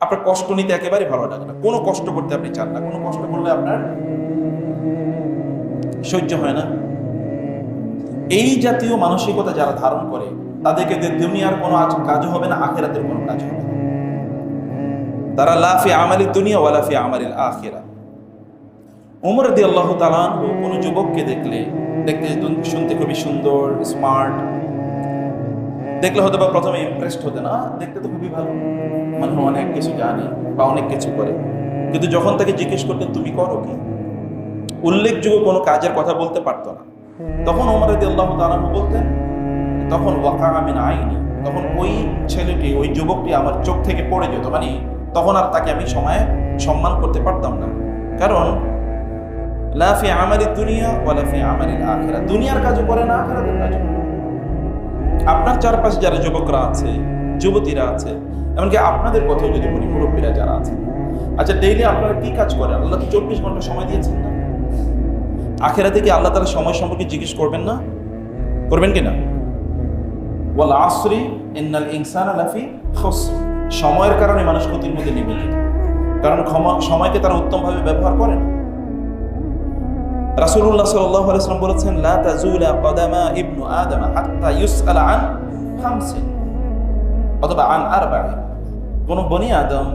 আপনার কষ্ট নিতে একেবারে ভালো লাগে না, কোনো কষ্ট করতে আপনি চান না, কোনো কষ্ট করলে আপনার সহ্য হয় না। এই জাতীয় মানসিকতা যারা ধারণ করে তাদেরকে দুনিয়ার কোনো কাজও হবে না, আখিরাতের কোনো কাজ হবে না। তারা লা ফি আমালি দুনিয়া ওয়ালা ফি আমালিল আখিরা। ওমর রাদিয়াল্লাহু তাআলা আনহু কোনো যুবককে দেখতে শুনতে খুবই সুন্দর, স্মার্ট, দেখলে হয়তো বা প্রথমে ইমপ্রেসড হতে না, দেখতে তো খুবই ভালো, মানে অনেক কিছু জানে বা অনেক কিছু করে, কিন্তু যখন তাকে জিজ্ঞেস করতেন তুমি করো কি, উল্লেখযোগ্য কোনো কাজের কথা বলতে পারতো না। তখন ওমর রাদিয়াল্লাহু তাআলা আনহু বলতেন, তখন ওয়াকা মিন আইনি, তখন ওই ছেলেটি, ওই যুবকটি আমার চোখ থেকে পড়ে যেত, মানে তখন আর তাকে আমি সম্মান করতে পারতাম না। কারণ লা ফি আমালি দুনিয়া ওয়ালা ফি আমালিল আখিরা, দুনিয়ার কাজও করে না, আখিরাতের কাজও করে না। আপনার চারপাশে যারা যুবকরা আছে, যুবতীরা আছে, এমনকি আপনাদের কথাও যদি বলি, মুরব্বীরা যারা আছে, আচ্ছা ডেইলি আপনারা কি কাজ করেন? আল্লাহ তো 24 ঘন্টা সময় দিয়েছেন না? আখিরাতে কি আল্লাহ তাআলা সময় সম্পর্কে জিজ্ঞেস করবেন না? করবেন কিনা? ওয়াল আসরি ইন্নাল ইনসানা লাফি খুসর, সময়ের কারণে মানুষ ক্ষতির মধ্যে নিবেদিত, কারণ সময়কে তারা উত্তমভাবে ব্যবহার করেন। রাসূলুল্লাহ সাল্লাল্লাহু আলাইহি ওয়াসাল্লাম বলেছেন, লা তাজুলা কদামা ইবনু আদম হাত্তা ইউসআলা আন খামসিন অথবা আন আরবাঈন, কোন বনি আদম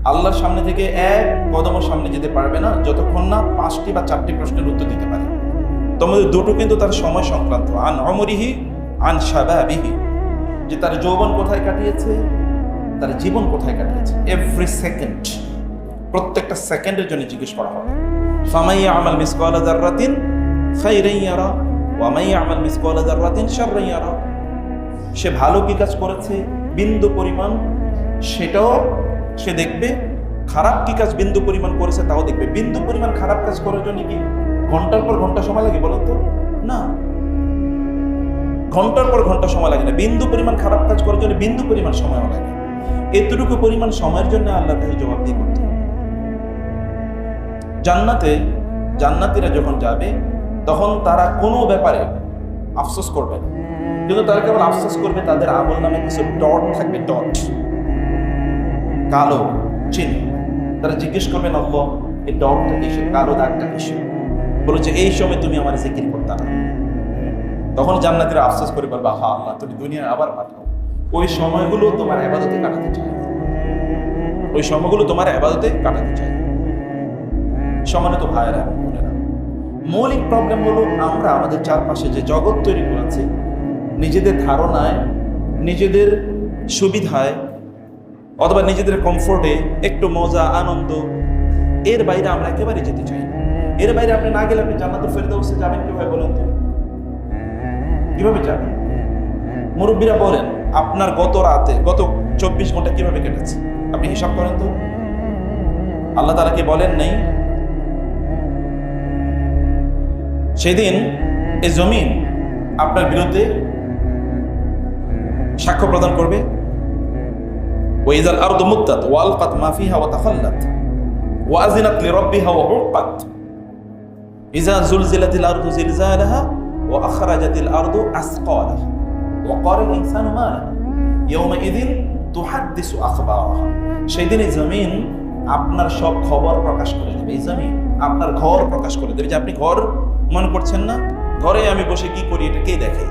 আল্লাহর সামনে থেকে এক কদমের সামনে যেতে পারবে না যতক্ষণ না 5টি বা 4টি প্রশ্নের উত্তর দিতে পারে। তোমাদের দুটো কিন্তু তার সময় সংক্রান্ত, আন উমরিহি আন শাবাবিহি, যে তার যৌবন কোথায় কাটিয়েছে, তার জীবন কোথায় কাটিয়েছে, এভরি সেকেন্ড, প্রত্যেকটা সেকেন্ডের জন্য জিজ্ঞেস করা হবে। ফামান ইয়ামাল মিসকালা যাররাতিন খাইরান ইয়ারা ওয়া মান ইয়ামাল মিসকালা যাররাতিন শাররান ইয়ারা, সে ভালো কি কাজ করেছে বিন্দু পরিমাণ সেটাও সে দেখবে, খারাপ কি কাজ বিন্দু পরিমাণ করেছে তাও দেখবে। বিন্দু পরিমাণ খারাপ কাজ করার জন্য কি ঘন্টার পর ঘন্টা সময় লাগে বলেন তো? না, ঘন্টার পর ঘন্টা সময় লাগে না। বিন্দু পরিমাণ খারাপ কাজ করার জন্য বিন্দু পরিমাণ সময়ও লাগে। এতটুকু পরিমাণ সময়ের জন্য আল্লাহ তাআলা জবাবদিহি করতে হবে। জান্নাতীরা যখন যাবে তখন তারা কোনো ব্যাপারে আফসোস করবে না, কিন্তু তারা কেবল আফসোস করবে তাদের আমল নামে কিছু ডট থাকবে, ডট, কালো চিহ্ন। তারা জিজ্ঞেস করবেন, আল্লাহ এই ডটটা কিসের, কালো দাগটা কিসের? বলেছে এই সময় তুমি আমার জিকির করতে না। তখন জান্নাতীরা আফসোস করে বলবে, হা আল্লাহ তুমি দুনিয়া আবার পাঠাও, ওই সময়গুলো তোমার ইবাদতে কাটাতে চাই, ওই সময়গুলো তোমার ইবাদতে কাটাতে চাই। সম্মানিত ভাইয়েরা, বোনেরা, মৌলিক প্রবলেম হলো আমরা আমাদের চারপাশে যে জগৎ তৈরি করেছি, নিজেদের ধারণায়, নিজেদের সুবিধায় অথবা নিজেদের কমফোর্টে, একটু মজা আনন্দ, এর বাইরে আমরা একেবারে যেতে চাই। এর বাইরে আপনি না গেলে আপনি জান্নাতুল ফেরদাউসে যাবেন কিভাবে বলেন তো? কিভাবে যাবেন? মুরব্বীরা বলেন আপনার গত 24 ঘন্টা কিভাবে কেটেছে আপনি হিসাব করেন তো। আল্লাহ তাআলা কি বলেন নেই সেদিন এই জমিন আপনার বিরুদ্ধে সাক্ষ্য প্রদান করবে? ওয়াইযাল আরদু মুদ্দাত ওয়া আলকাত মা ফিহা ওয়া তাখাল্লাত ওয়া আযিনাত লিরাব্বিহা ওয়া হুক্কাত ইযা যুলজিলাতিল আরদু জিলজালাহা ওয়া আখরাজাতিল আরদু আসকালাহা ওয়া ক্বালাল ইনসানু মা লাহা ইয়াওমাইযিন তুহাদ্দিসু আখবারাহা। সেদিন এই জমিন আপনার সব খবর প্রকাশ করে দেবে। এই জমিন আপনার ঘর প্রকাশ করে দেবে। যে আপনি ঘর মনে করছেন না, ঘরে আমি বসে কি করি এটা কে দেখে?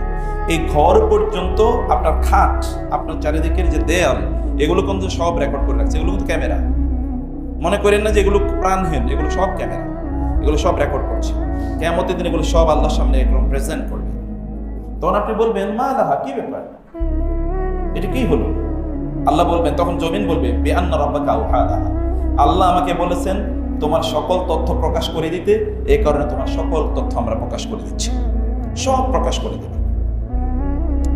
এই ঘর পর্যন্ত, আপনার খাট, আপনার চারিদিকের যে দেয়াল, এগুলো কিন্তু সব রেকর্ড করে রাখছে। এগুলো কিন্তু ক্যামেরা, মনে করেন না যে এগুলো প্রাণহীন, এগুলো সব ক্যামেরা, এগুলো সব রেকর্ড করছে। কিয়ামতের দিন এগুলো সব আল্লাহর সামনে একদম প্রেজেন্ট করবে। তখন আপনি বলবেন, মা লাহা, কি ব্যাপার, এটা কি হলো? আল্লাহ বলবেন, তখন জমিন বলবে, বিআন্না রাব্বাকা আওহা লাহা, আল্লাহ আমাকে বলেছেন তোমার সকল তথ্য প্রকাশ করে দিতে, এই কারণে তোমার সকল তথ্য আমরা প্রকাশ করে দিচ্ছি, সব প্রকাশ করে দেবে।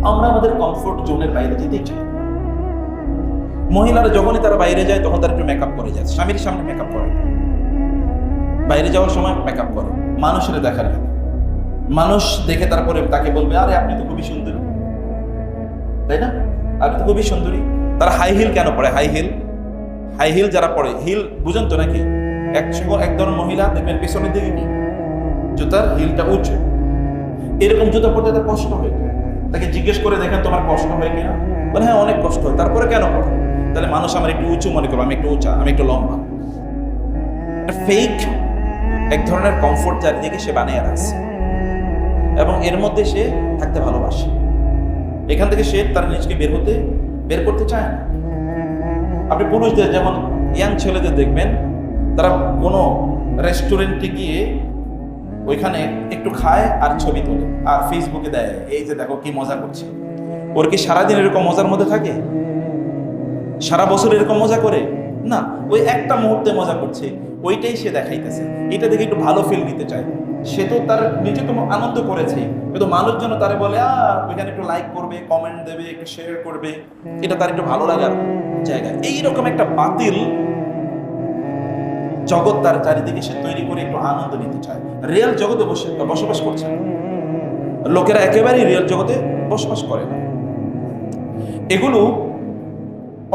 আমরা আমাদের কমফোর্ট জোনের বাইরে যেতেই চাই। মহিলারা যখনই তারা বাইরে যায় তখন তারা একটু মেকআপ করে যায়, স্বামীর সামনে মেকআপ করে, বাইরে যাওয়ার সময় মেকআপ করে, মানুষের দেখার জন্য। মানুষ দেখে তারপরে তাকে বলবে, আরে আপনি তো খুবই সুন্দরী, তাই না? আপনি তো খুবই সুন্দরী। তারা হাই হিল কেন পরে? হাই হিল যারা পরে, হিল বুঝেন তো নাকি? এক ধরনের মহিলা দেখবেন পেছনের দিকে কি জুতার হিলটা উঁচু, এরকম জুতা পড়তে তার কষ্ট হয়। তাকে জিজ্ঞেস করে দেখেন তোমার কষ্ট হয় কিনা, বলে হ্যাঁ অনেক কষ্ট হয়। তারপরে কেন পড়ে? তাহলে মানুষ আমার একটু উঁচু মনে করবো, আমি একটু উঁচা, আমি একটু লম্বা। ফেক এক ধরনের কমফোর্ট চারিদিকে সে বানিয়ে রাখছে এবং এর মধ্যে সে থাকতে ভালোবাসে। এখান থেকে সে তার নিজকে বের করতে চায় না। আপনি পুরুষদের যেমন ইয়াং ছেলেদের দেখবেন, তারা কোনো রেস্টুরেন্টে গিয়ে ওইখানে একটু খায় আর ছবি তোলে আর ফেসবুকে দেয়, এই যে দেখো কি মজা করছে। ওর কি সারাদিন এরকম মজার মধ্যে থাকে? সারা বছর এরকম মজা করে না, ওই একটা মুহূর্তে মজা করছে, ওইটাই সে দেখাইতেছে। এটা দেখে একটু ভালো ফিল নিতে চায়। সে তো তার নিজে তো আনন্দ করেছে, কিন্তু মানুষজন তারে বলে ওইখানে একটু লাইক করবে, কমেন্ট দেবে, একটু শেয়ার করবে, এটা তার একটু ভালো লাগার জায়গা। এইরকম একটা বাতিল জগৎ তার চারিদিকে সে তৈরি করে একটু আনন্দ নিতে চায়। রিয়েল জগতে বসবাস করছে না, লোকেরা একেবারেই রিয়েল জগতে বসবাস করে না। এগুলো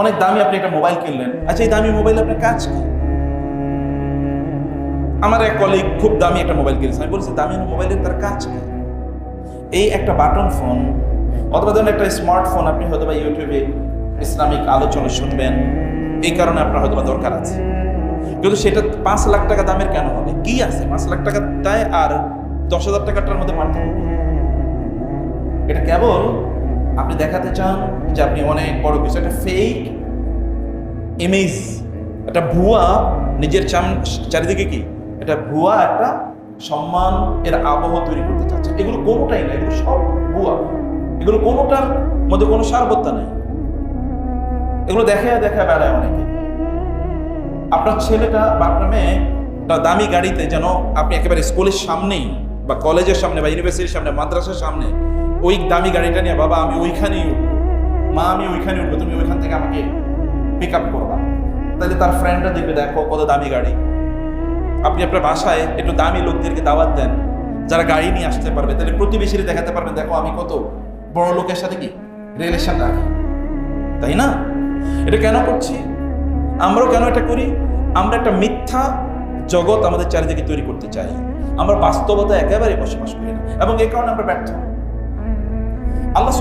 অনেক দামি, আপনি একটা মোবাইল কিনলেন, আচ্ছা এই দামি মোবাইল আপনার কাজ কি? আমার এক কলিগ খুব দামি একটা মোবাইল কিনেছে, আমি বলছি দামি মোবাইলের তার কাজ কি? এই একটা বাটন ফোন অথবা ধরুন একটা স্মার্টফোন, আপনি হয়তো বা ইউটিউবে ইসলামিক আলোচনা শুনবেন, এই কারণে আপনার হয়তো বা দরকার আছে, কিন্তু সেটা 5 লাখ টাকা দামের কেন হবে? কি আছে 5 লাখ টাকাটায় আর 10,000 টাকাটার মধ্যে পার্থক্য? এটা কেবল আপনি দেখাতে চান যে আপনি অনেক বড় কিছু, একটা ফেক ইমেজ, একটা ভুয়া নিজের চারিদিকে কি এটা ভুয়া একটা সম্মান এর আবহ তৈরি করতে চাচ্ছে। এগুলো কোনোটাই না, এগুলো সব ভুয়া, এগুলো কোনোটার মধ্যে কোনো সারবত্তা নেই। এগুলো দেখা বেড়ায় অনেকে। আপনার ছেলেটা বা আপনার মেয়ে দামি গাড়িতে, যেন আপনি একেবারে স্কুলের সামনেই বা কলেজের সামনে বা ইউনিভার্সিটির সামনে, মাদ্রাসার সামনে ওই দামি গাড়িটা নিয়ে, বাবা আমি ওইখানেই উঠবো, মা আমি ওইখানে উঠবো, তুমি ওইখান থেকে আমাকে পিক আপ করবা। তাহলে তার ফ্রেন্ডরা দেখবে, দেখো কত দামি গাড়ি। আপনি আপনার বাসায় একটু দামি লোকদেরকে দাওয়াত দেন, যারা গাড়ি নিয়ে আসতে পারবে, তাহলে প্রতিবেশীরা দেখাতে পারবেন, দেখো আমি কত বড় লোকের সাথে কি রিলেশন রাখি, তাই না? এটা কেন করছি? আমরাও কেন এটা করি? আমরা একটা মিথ্যা জগৎ আমাদের চারিদিকে তৈরি করতে চাই, আমরা বাস্তবতা একেবারে বসবাস করি না, এবং এই কারণে আমরা ব্যর্থ। আল্লাহ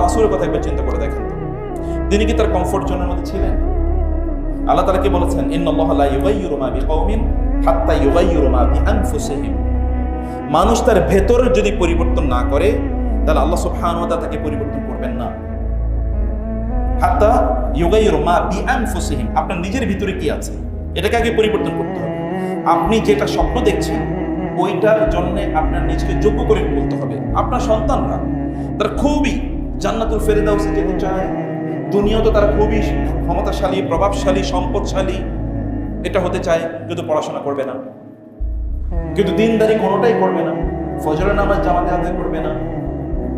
রাসূলের কথা একবার চিন্তা করে দেখেন, তিনি কি তার কমফোর্ট জোনের মধ্যে ছিলেন? আল্লাহ তাআলা কি বলেছেন? ইন্নাল্লাহা লা ইউগাইয়িরু মা বিকাউমিন হাত্তা ইউগাইয়িরু মা বিআনফুসিহিম। মানুষ তার ভেতরের যদি পরিবর্তন না করে, তাহলে আল্লাহ সুবহানাহু ওয়া তাআলা তাকে পরিবর্তন করবেন না। হাত্তা ইউগাইয়িরু মা বিআনফুসিহিম, আপনার নিজের ভিতরে কি আছে এটাকে আগে পরিবর্তন করতে হবে। আপনি যেটা স্বপ্ন দেখছেন ওইটার জন্য আপনার নিজেকে যোগ্য করে বলতে হবে। আপনার সন্তানরা তারা খুবই জান্নাতুল ফেরদাউসে যেতে চায়, দুনিয়াতে তারা খুবই ক্ষমতাশালী, প্রভাবশালী, সম্পদশালী এটা হতে চায়, কিন্তু পড়াশোনা করবে না, কিন্তু দিনদারি কোনোটাই করবে না, ফজরের নামাজ জামাতে আদায় করবে না,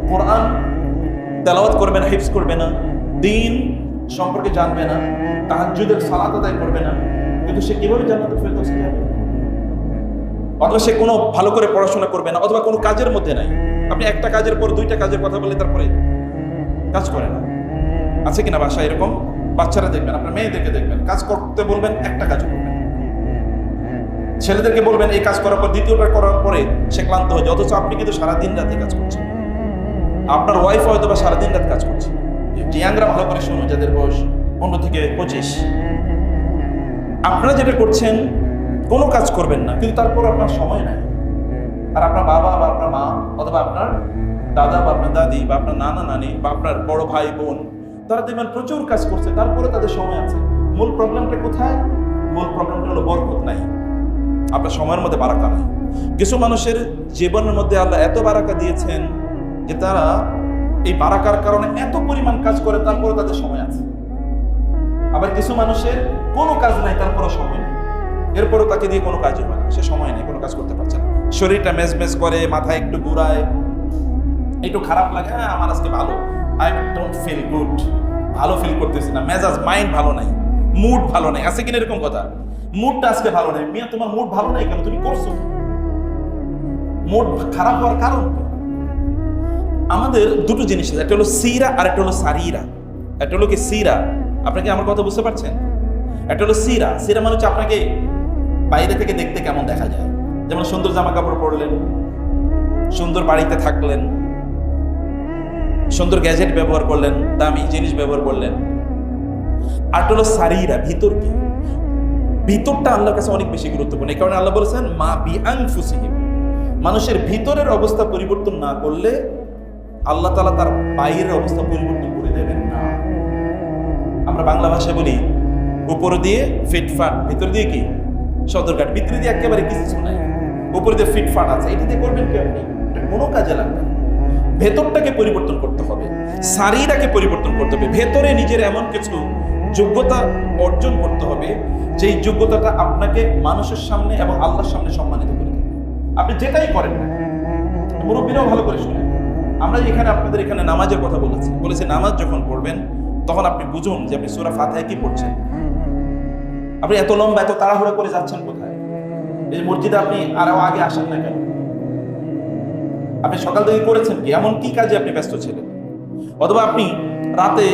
কোরআন তেলাওয়াত করবে না, হিফজ করবে না, দিন সম্পর্কে জানবে না, তাহাজ্জুদের সালাত আদায় করবে না, কিন্তু সে কিভাবে জান্নাতুল ফেরদাউসে যাবে? অথবা সে কোনো ভালো করে পড়াশোনা করবে না, অথবা কোনো কাজের মধ্যে নাই। আপনি একটা কাজের পর 2টা কাজের কথা বলে তারপরে কাজ করে না। আছে কিনা বাসায় এরকম? বাচ্চারা দেখবেন, আপনার মেয়েদেরকে দেখবেন, কাজ করতে বলবেন একটা কাজ করবেন, ছেলেদেরকে বলবেন এই কাজ করার পর দ্বিতীয়টা করার পরে সে ক্লান্ত হয়ে যায়, অথচ আপনি কিন্তু সারাদিন রাতে কাজ করছেন। আপনার ওয়াইফ হয়তো বা সারাদিন রাত কাজ করছে। ইয়াংরা ভালো করে শুনুন, যাদের বয়স 15 থেকে 25, আপনারা যেটা করছেন কোনো কাজ করবেন না, কিন্তু তারপর আপনার সময় নাই। আর আপনার বাবা বা আপনার মা অথবা আপনার দাদা বা আপনার দাদি বা আপনার নানা নানি বা আপনার বড় ভাই বোন, তারা দেখবেন প্রচুর কাজ করছে, তারপরে তাদের সময় আছে। মূল প্রবলেমটা কোথায়? মূল প্রবলেমটা হলো বরকত নাই, আপনার সময়ের মধ্যে বারাকা নাই। কিছু মানুষের জীবনের মধ্যে আল্লাহ এত বারাকা দিয়েছেন যে তারা এই বারাকার কারণে এত পরিমাণ কাজ করে, তারপরে তাদের সময় আছে। আবার কিছু মানুষের কোনো কাজ নাই, তারপরে সময় নেই, এরপরও তাকে দিয়ে কোনো কাজই হয় না, সে সময় নেই, কোনো কাজ করতে পারছে না, শরীরটা মেজমেজ করে, মাথায় একটু ঘুরায়, একটু খারাপ লাগে, হ্যাঁ আমার আজকে ভালো, আই ডোন্ট ফিল গুড, ভালো ফিল করতেছি না, মেজাজ মাইন্ড ভালো নাই, মুড ভালো নাই। আছে কিনা এরকম কথা? মুডটা আজকে ভালো নাই। মিয়া তোমার মুড ভালো নাই কেন? তুমি করছো মুড খারাপ হওয়ার কারণ? আমাদের দুটো জিনিস আছে, একটা হলো সিরা আর একটা হলো সারিরা। একটা হলো কি সিরা, আপনাকে আমার কথা বুঝতে পারছেন? একটা হলো সিরা। সিরা মানে হচ্ছে আপনাকে বাইরে থেকে দেখতে কেমন দেখা যায়, যেমন সুন্দর জামা কাপড় পরলেন, সুন্দর বাড়িতে থাকলেন, সুন্দর গ্যাজেট ব্যবহার করলেন, দামি জিনিস ব্যবহার করলেন, আর হলো সারিরা, ভিতর কি, ভিতরটা আল্লাহর কাছে অনেক বেশি গুরুত্বপূর্ণ। এই কারণে আল্লাহ বলেছেন মা বিআনফুসিহিম, মানুষের ভিতরের অবস্থা পরিবর্তন না করলে আল্লাহ তাআলা তার বাইরের অবস্থা পরিবর্তন করে দেবেন না। আমরা বাংলা ভাষায় বলি উপর দিয়ে ফিটফাট, ভিতর দিয়ে কি সদরঘাট, ভিতরে দিয়ে একেবারে কিছু নাই, উপরে দিয়ে ফিটফাট আছে। এটা দিয়ে করবেন কি আপনি? কোনো কাজে লাগবে না। ভেতরটাকে পরিবর্তন করতে হবে, শারীরটাকে পরিবর্তন করতে হবে, ভেতরে নিজের এমন কিছু যোগ্যতা অর্জন করতে হবে যেই যোগ্যতাটা আপনাকে মানুষের সামনে এবং আল্লাহর সামনে সম্মানিত করে দেবে। আপনি যেটাই করেন না, মুরব্বীরাও ভালো করে শুনেন, আমরা এখানে আপনাদের এখানে নামাজের কথা বলেছি নামাজ যখন পড়বেন তখন আপনি বুঝুন যে আপনি সূরা ফাতিহা কি পড়ছেন। আপনি এত লম্বা এত তাড়াহুড়া করে যাচ্ছেন কোথায়? এই মসজিদে আপনি আরো আগে আসেন না কেন? আপনি সকাল থেকে করেছেন কি? এমন কি কাজে আপনি ব্যস্ত ছিলেন? অথবা আপনি রাতে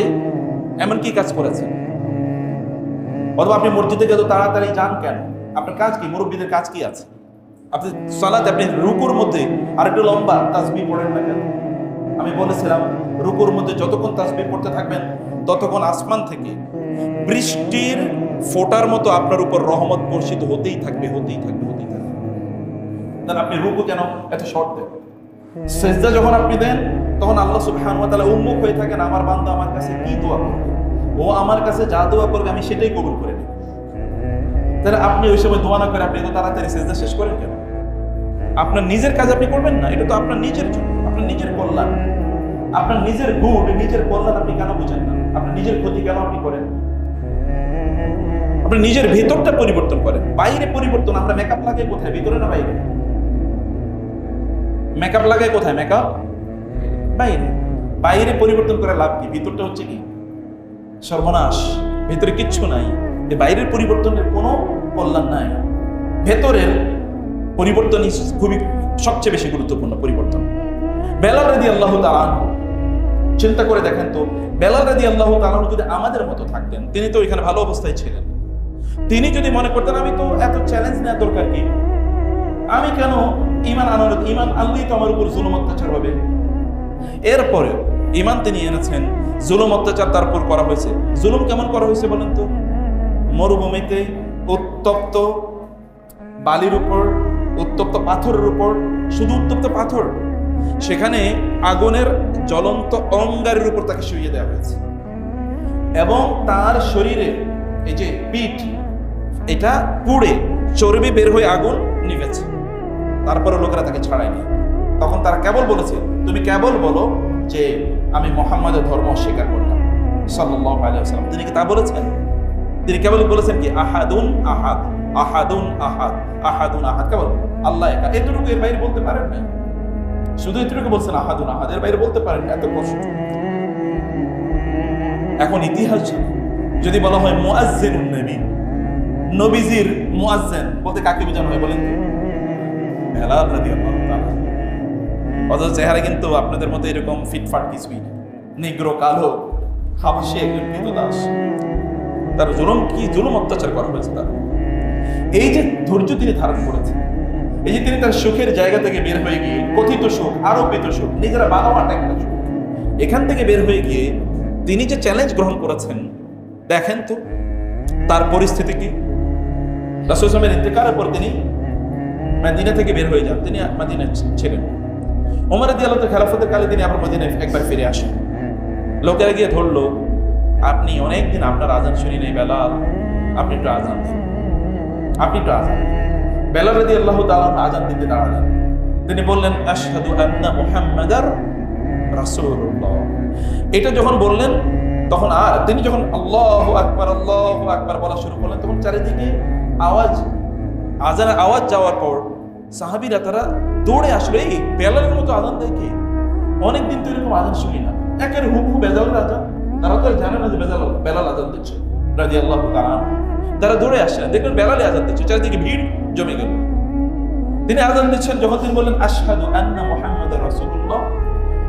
এমন কি কাজ করেছেন? অথবা আপনি মসজিদে এত তাড়াতাড়ি যান কেন? আপনার কাজ কি? মুরব্বীদের কাজ কি আছে? আপনি সালাতে আপনি রুকুর মধ্যে আরেকটু লম্বা তাসবিহ পড়েন না কেন? আমি বলেছিলাম রুকুর মধ্যে যতক্ষণ তাসবিহ পড়তে থাকবেন ততক্ষণ আসমান থেকে বৃষ্টির ফোঁটার মতো আপনার উপর রহমত বর্ষিত হতেই থাকবে। তাহলে আপনি রুকু কেন এত শর্ট দেন? সেজদা যখন আপনি দেন তখন আল্লাহ সুবহানাহু ওয়া তাআলা উন্মুখ হয়ে থাকেন, আমার বান্দা আমার কাছে কি দোয়া করবে, ও আমার কাছে যা দোয়া করবে আমি সেটাই কবুল করে নেব। তাহলে আপনি ওই সময় দোয়া না করে আপনি এত তাড়াতাড়ি সেজদা শেষ করেন কেন? আপনার নিজের কাজ আপনি করবেন না, এটা তো আপনার নিজের জন্য, আপনার নিজের কল্যাণ, আপনার নিজের গুণ, নিজের কল্যাণ আপনি কেন বুঝেন না? আপনার নিজের ক্ষতি কেন আপনি করেন? আপনি নিজের ভেতরটা পরিবর্তন করেন। বাইরে পরিবর্তন, আমরা মেকআপ লাগাই কোথায়? ভিতরে না বাইরে? মেকআপ লাগাই কোথায়? মেকআপ বাইরে। বাইরে পরিবর্তন করে লাভ কি? ভিতরটা হচ্ছে কি সর্বনাশ, ভেতরে কিচ্ছু নাই। এই বাইরের পরিবর্তনের কোনো কল্যাণ নাই, ভেতরের পরিবর্তনই খুবই সবচেয়ে বেশি গুরুত্বপূর্ণ পরিবর্তন। বেলাল রাদিয়াল্লাহু তাআলা আনহু, চিন্তা করে দেখেন তো, বেলাল রাদিয়াল্লাহু তাআলা আনহু যদি আমাদের মতো থাকতেন, তিনি তো এখানে ভালো অবস্থায় ছিলেন, তিনি যদি মনে করতেন আমি তো এত চ্যালেঞ্জ নেওয়ার দরকার কি, আমি কেন ঈমান আনলেই তো আমার উপর জুলুম অত্যাচার হবে। এরপরে ঈমান তিনি এনেছেন, জুলুম অত্যাচার তার উপর করা হয়েছে। জুলুম কেমন করা হয়েছে বলেন তো? মরুভূমিতে উত্তপ্ত বালির উপর, উত্তপ্ত পাথরের উপর, শুধু উত্তপ্ত পাথর, সেখানে আগুনের জ্বলন্ত অঙ্গারের উপর তাকে শুইয়ে দেওয়া হয়েছে এবং তার শরীরে এই যে পিঠ, এটা পুড়ে চর্বি বের হয়ে আগুন নিভেছে। তারপরে লোকেরা তাকে ছাড়ায়নি। তখন তারা কেবল বলেছে, তুমি কেবল বলো যে আমি মুহাম্মাদের ধর্ম অস্বীকার করলাম সাল্লাল্লাহু আলাইহি ওয়াসাল্লাম। তিনি কি তা বলেছেন? তিনি কেবল বলেছেন কি আহাদুন আহাদ, আহাদুন আহাদ, আহাদুন আহাদ, কেবল আল্লাহ একা, এতটুকু, এর বাইরে বলতে পারেন না। শুধু এতটুকু বলছেন আহাদুন আহাদ, এর বাইরে বলতে পারেন না। এত কষ্ট। এখন ইতিহাস যদি বলা হয় মুআজ্জিনুন নবী, নবীজির মুআজ্জিন বলতে কাকে বোঝানো হয় বলেন তো? বেলাল রাদিয়াল্লাহু তাআলা। অথচ চেহারা কিন্তু আপনাদের মতো এরকম ফিটফাট কিছুই না, নিগ্রো কালো, হাবশী একজন ক্রীতদাস। তার জুলুম অত্যাচার করা হয়েছে তার। এই যে ধৈর্য তিনি ধারণ করেছেন, এই যে তিনি তার সুখের জায়গা থেকে বের হয়ে গিয়ে, কথিত সুখ, আরোপিত সুখ, নিজেরা বানাওয়াটা একটা সুখ, এখান থেকে বের হয়ে গিয়ে তিনি যে চ্যালেঞ্জ গ্রহণ করেছেন, দেখেন তো তার পরিস্থিতি কি। রাসূল সাল্লাল্লাহু আলাইহি ওয়াসাল্লামের ইন্তেকালের পর তিনি মদিনা থেকে বের হয়ে যান, তিনি মদিনায় ছিলেন। ওমর রাদিয়াল্লাহু তাআলা খেলাফতের কালে তিনি আবার মদিনায় একবার ফিরে আসেন। লোকেরা গিয়ে ধরলো, আপনি অনেকদিন আপনার আজান শুনি নেই বেলাল, আপনি একটু আজান দিন, আপনি একটু আজান দিন। বেলাল রাদিয়াল্লাহু তাআলা আজান দিতে দাঁড়ালেন। তিনি বললেন আশহাদু আন্না মুহাম্মাদার রাসূলুল্লাহ। এটা যখন বললেন তখন আর তিনি যখন আল্লাহু আকবার বলা শুরু করলেন, তখন চারিদিকে আজানের আওয়াজ যাওয়ার পর সাহাবীরা তারা দৌড়ে আসলো, এই বেলালের মতো আজান দেয় কে? অনেকদিন তো এরকম আজান শুনি না, একের হুবহু বেলালের আজান। তারা তো জানে না যে বেলাল আজান দিচ্ছে রাদিয়াল্লাহু তাআলা। তারা দৌড়ে আসে, দেখলেন বেলালে আজান দিচ্ছে, চারিদিকে ভিড় জমে গেল। তিনি আজান দিচ্ছেন, যখন তিনি বললেন আশহাদু আন্না মুহাম্মাদার রাসূলুল্লাহ,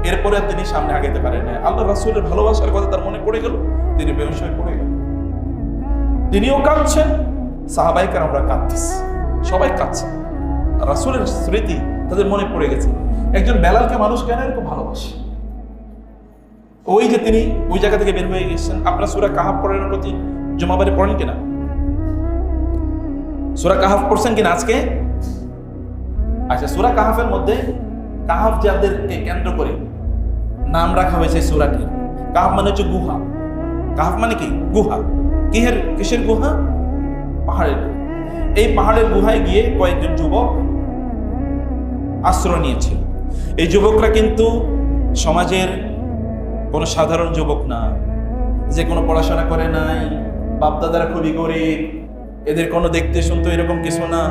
এরপরে তিনি সামনে আগাইতে পারেন না। আল্লাহ রাসূলের ভালোবাসার কথা তার মনে পড়ে গেল, তিনি বেহুশ হয়ে পড়ে গেলেন। তিনিও কাঁদছেন, সাহাবায়ে কেরামরা কাঁদতেছে, সবাই কাঁদছে। রাসূলের স্মৃতি তাদের মনে পড়ে গেছে। একজন বেলালকে মানুষ কেন এরকম ভালোবাসে? ওই যে তিনি ওই জায়গা থেকে বের হয়ে গেছেন। আপনারা সূরা কাহাফ পড়ার প্রতি জুমাবারে পড়েন কিনা? সূরা কাহাফ পড়ছেন কিনা আজকে? আচ্ছা, সূরা কাহাফের মধ্যে কাহাফ যাদেরকে কেন্দ্র করে নাম রাখা হয়েছে সূরাটির। কাহাফ মানে হচ্ছে গুহা। কাহাফ মানে কি? গুহা। কিসের গুহা? পাহাড়ের গুহা। এই পাহাড়ের গুহায় গিয়ে কয়েকজন যুবক আশ্রয় নিয়েছিল। এই যুবকরা কিন্তু সমাজের কোনো সাধারণ যুবক না, যে কোনো পড়াশোনা করে নাই, বাপদাদারা খুবই গরিব, এদের কোনো দেখতে শুনতে এরকম কিছু না,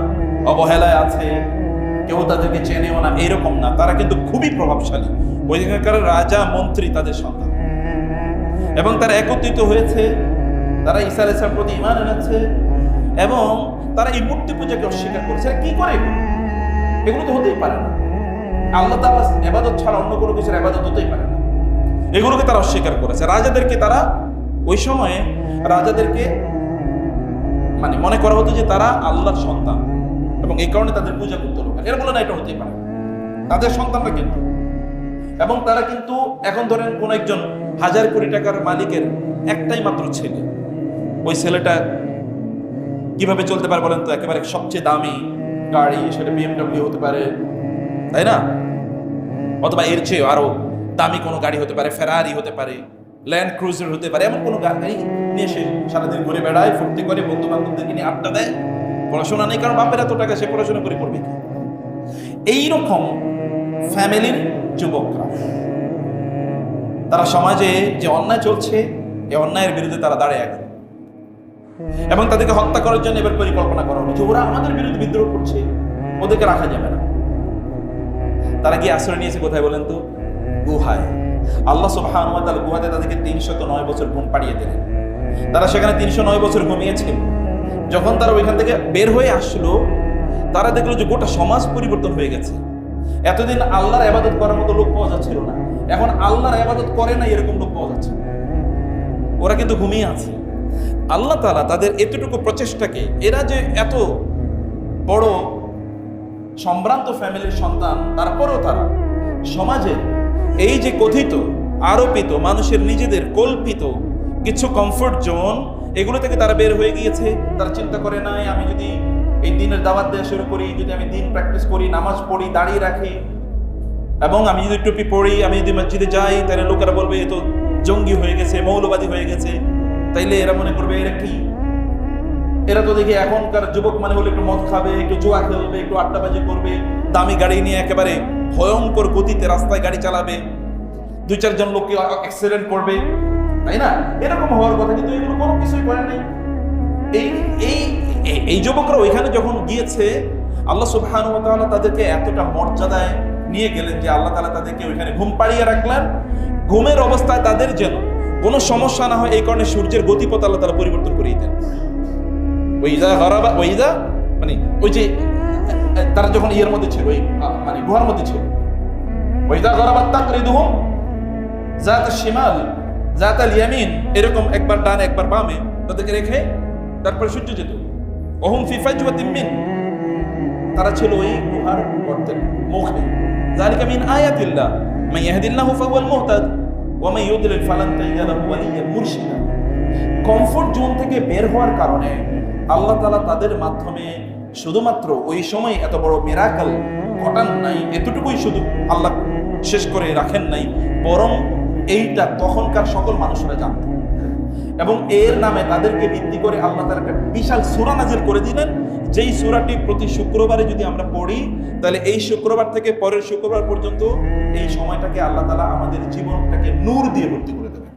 অবহেলায় আছে, কেউ তাদেরকে চেনেও না, এরকম না। তারা কিন্তু খুবই প্রভাবশালী। ওইখানকার রাজা মন্ত্রী তাদের সন্তান, এবং তারা একত্রিত হয়েছে। তারা ঈসা আলাইহিস সালামের প্রতি ঈমান এনেছে, এবং তারা এই মূর্তি পূজাকে অস্বীকার করেছে। কি করে? এগুলো তো হতেই পারে না। আল্লাহ তাআলার ইবাদত ছাড়া অন্য কোনো কিছুর ইবাদত হতেই পারে না। এগুলোকে তারা অস্বীকার করেছে। রাজাদেরকে তারা ওই সময়ে রাজাদেরকে মানে মনে করা হতো যে তারা আল্লাহর সন্তান, এবং এই কারণে তাদের পূজা করতে লোক। এর বলে না এটা হতেই পারে, তাদের সন্তানরা কিন্তু। এবং তারা কিন্তু এখন ধরেন কোন একজন 1000 কোটি টাকার মালিকের একটাই মাত্র ছেলে, ওই ছেলেটা কিভাবে চলতে পারে বলেন তো? একেবারে সবচেয়ে দামি গাড়ি, সেটা BMW হতে পারে, তাই না? অথবা এর চেয়ে আরো দামি কোনো গাড়ি হতে পারে, ফেরারি হতে পারে, ল্যান্ড ক্রুজার হতে পারে, এমন কোনো গাড়ি নিয়ে সে সারাদিন ঘুরে বেড়ায়, ফুর্তি করে, বন্ধু বান্ধবদেরকে নিয়ে আড্ডা দেয়। পড়াশোনা নেই, কারণ বাপের এত টাকা, সে পড়াশোনা করে করবে কি? এইরকম ফ্যামিলির যুবকরা, তারা সমাজে যে অন্যায় চলছে, এই অন্যায়ের বিরুদ্ধে তারা দাঁড়িয়ে গেল, এবং তাদেরকে হত্যা করার জন্য এবার পরিকল্পনা করা হলো যে ওরা আমাদের বিরুদ্ধে বিদ্রোহ করছে, ওদেরকে রাখা যাবে না। তারা কি আশ্রয় নিয়েছে কোথায় বলেন তো? গুহায়। আল্লাহ সুবহানাহু ওয়া তাআলা গুহাতে তাদেরকে 309 বছর ঘুম পাড়িয়ে দিলেন। তারা সেখানে 309 বছর ঘুমিয়েছিল। যখন তারা ওইখান থেকে বের হয়ে আসলো, তারা দেখলো যে গোটা সমাজ পরিবর্তন হয়ে গেছে। এতদিন আল্লাহর ইবাদত করার মতো লোক পাওয়া যাচ্ছিল না, এখন আল্লাহর ইবাদত করে না এরকম লোক পাওয়া যাচ্ছে। ওরা কিন্তু ঘুমিয়ে আছে। আল্লাহ তাআলা তাদের এতটুকু প্রচেষ্টাকে, এরা যে এত বড় সম্ভ্রান্ত ফ্যামিলির সন্তান, তারপরেও তারা সমাজের এই যে কথিত আরোপিত মানুষের নিজেদের কল্পিত কিছু কমফোর্ট জোন, এগুলো থেকে তারা বের হয়ে গিয়েছে। তারা চিন্তা করে নাই আমি যদি এই দিনের দাওয়াত দেওয়া শুরু করি, যদি আমি দিন প্র্যাকটিস করি, নামাজ পড়ি, দাঁড়িয়ে রাখি, এবং আমি যদি টুপি পড়ি, আমি যদি মসজিদে যাই, তাহলে লোকেরা বলবে এ তো জঙ্গি হয়ে গেছে, মৌলবাদী হয়ে গেছে। তাইলে এরা মনে করবে এরা কি, এরা তো দেখি এখনকার যুবক মানে হলে একটু মদ খাবে, একটু জুয়া খেলবে, একটু আড্ডাবাজি করবে, দামি গাড়ি নিয়ে একেবারে ভয়ঙ্কর গতিতে রাস্তায় গাড়ি চালাবে, 2-4 জন লোককে অ্যাক্সিডেন্ট করবে, তাই না? এরকম হওয়ার কথা, কিন্তু এগুলো কোনো কিছুই করে নাই। এই যুবকরা ওইখানে যখন গিয়েছে, আল্লাহ সুবহানাহু ওয়া তাআলা তাদেরকে এতটা মর্যাদায় নিয়ে গেলেন যে আল্লাহ তাআলা তাদেরকে ওইখানে ঘুম পাড়িয়ে রাখলেন। ঘুমের অবস্থায় তাদের যেন কোনো সমস্যা না হয়, এই কারণে সূর্যের গতিপথ আল্লাহ তাআলা পরিবর্তন করে দিতেন। মানে ওই যে তারা যখন ইয়ের মধ্যে ছিল, ওই মানে গুহার মধ্যে ছিল, ওইদা গরাবাত তাকরিদুহুম যাতাশ শিমাল যাতাল ইয়ামিন, এরকম একবার ডানে একবার বামে তাদেরকে রেখে তারপরে সূর্য যেত। ওহুম ফি ফাজওয়াতিন মিন, তারা ছিল ওই গুহার গর্তের মুখে। যালিকা মিন আয়াতিল্লাহ মান ইয়াহদিল্লাহু ফাহুয়াল মুহতাদ ওয়া মান ইউদ্লিল ফালান তাজিদ লাহু ওয়ালিয়্যান মুরশিদা। কমফোর্ট জোন থেকে বের হওয়ার কারণে আল্লাহ তাআলা তাদের মাধ্যমে শুধুমাত্র ওই সময় এত বড় মিরাকল ঘটান নাই, এতটুকুই শুধু আল্লাহ শেষ করে রাখেন নাই, বরং এইটা তখনকার সকল মানুষরা জানত, এবং এর নামে তাদেরকে ভিত্তি করে আল্লাহ তাআলা একটা বিশাল সূরা নাযিল করে দিলেন, যেই সূরাটি প্রতি শুক্রবারে যদি আমরা পড়ি, তাহলে এই শুক্রবার থেকে পরের শুক্রবার পর্যন্ত এই সময়টাকে আল্লাহ তাআলা আমাদের জীবনটাকে নূর দিয়ে ভর্তি করে দেবেন।